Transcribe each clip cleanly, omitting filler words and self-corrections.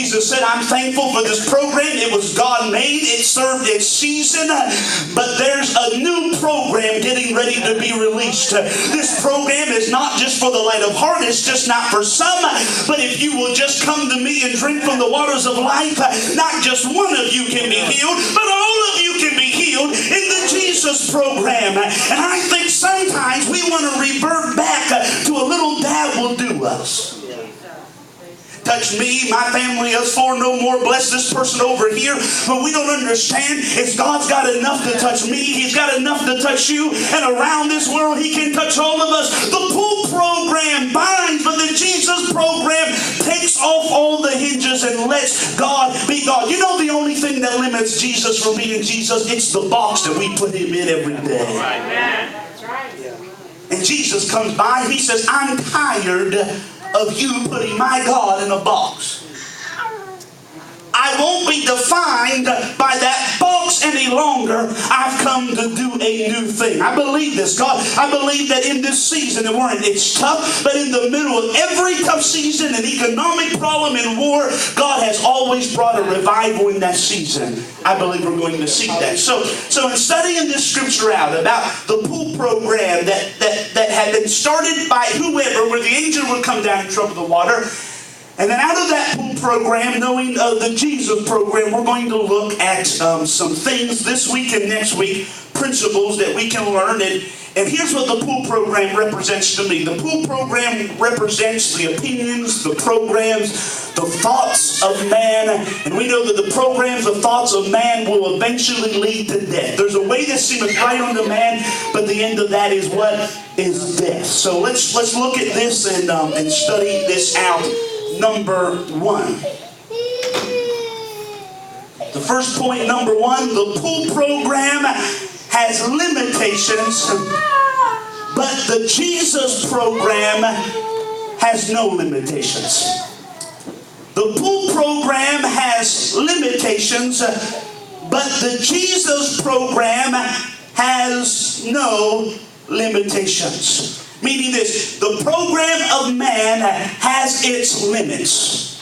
Jesus said, I'm thankful for this program. It was God made. It served its season. But there's a new program getting ready to be released. This program is not just for the light of heart. It's just not for some. But if you will just come to me and drink from the waters of life, not just one of you can be healed, but all of you can be healed in the Jesus program. And I think sometimes we want to revert back to a little dab will do us. Touch me, my family, us four, no more. Bless this person over here. But we don't understand is God's got enough to touch me. He's got enough to touch you. And around this world, He can touch all of us. The pool program binds, but the Jesus program takes off all the hinges and lets God be God. You know the only thing that limits Jesus from being Jesus? It's the box that we put Him in every day. That's right. And Jesus comes by. He says, I'm tired of you putting my God in a box. I won't be defined by that box any longer. I've come to do a new thing. I believe this, God. I believe that in this season that we're in, it's tough, but in the middle of every tough season, an economic problem and war, God has always brought a revival in that season. I believe we're going to see that. So in studying this scripture out about the pool program that had been started by whoever, where the angel would come down and trouble the water, and then out of that pool program, knowing the Jesus program, we're going to look at some things this week and next week, principles that we can learn. And here's what the pool program represents to me. The pool program represents the opinions, the programs, the thoughts of man. And we know that the programs, the thoughts of man will eventually lead to death. There's a way that seemeth right unto man, but the end of that is what? Is death. So let's look at this and study this out. Number one. The first point, number one, the pool program has limitations, but the Jesus program has no limitations. The pool program has limitations, but the Jesus program has no limitations. Meaning this, the program of man has its limits,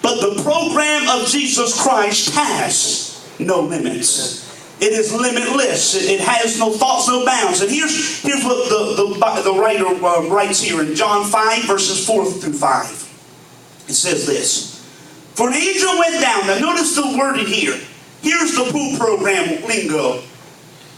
but the program of Jesus Christ has no limits. It is limitless. It has no thoughts, no bounds. And here's what the writer writes here in John 5, verses 4 through 5. It says this, for an angel went down. Now notice the wording here. Here's the pool program lingo.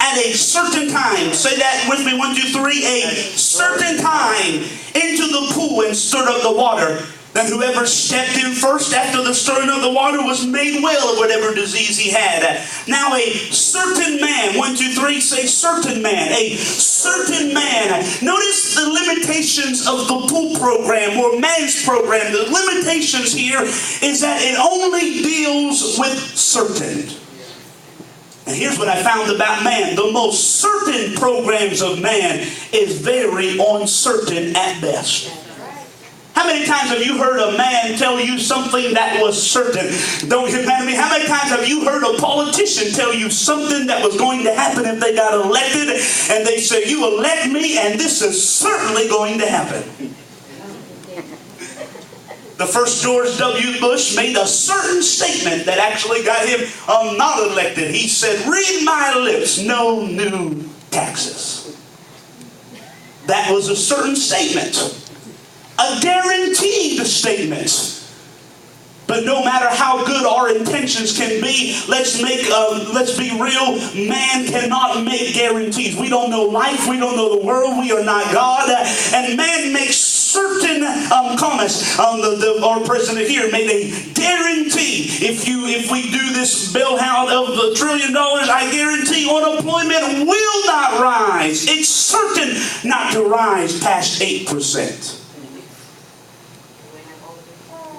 At a certain time, say that with me, 1, 2, 3, a certain time into the pool and stirred up the water. Then whoever stepped in first after the stirring of the water was made well of whatever disease he had. Now a certain man, 1, 2, 3, say certain man, a certain man. Notice the limitations of the pool program or man's program. The limitations here is that it only deals with certain. And here's what I found about man. The most certain programs of man is very uncertain at best. How many times have you heard a man tell you something that was certain? Don't get mad at me. How many times have you heard a politician tell you something that was going to happen if they got elected? And they say, you elect me and this is certainly going to happen. The first George W. Bush made a certain statement that actually got him not elected. He said, read my lips, no new taxes. That was a certain statement. A guaranteed statement. But no matter how good our intentions can be, let's be real, man cannot make guarantees. We don't know life, we don't know the world, we are not God. And man makes certain comments. Our president here made a guarantee. If we do this bailout of $1 trillion, I guarantee unemployment will not rise. It's certain not to rise past 8%.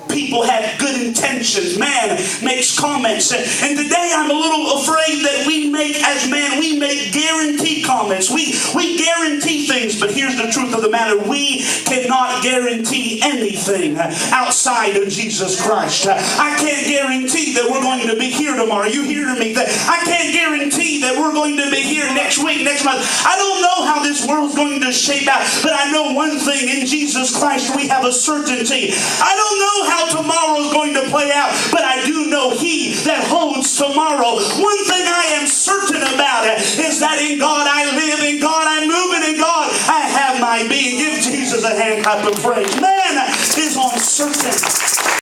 People have good intentions. Man makes comments. And today I'm a little afraid that we make guaranteed comments. We guarantee things, but here's the truth of the matter. We cannot guarantee anything outside of Jesus Christ. I can't guarantee that we're going to be here tomorrow. You hear me? I can't guarantee that we're going to be here next week, next month. I don't know how this world's going to shape out, but I know one thing. In Jesus Christ we have a certainty. I don't know how how tomorrow is going to play out, but I do know He that holds tomorrow. One thing I am certain about it is that in God I live, in God I move, and in God I have my being. Give Jesus a hand clap of praise. Man is uncertain.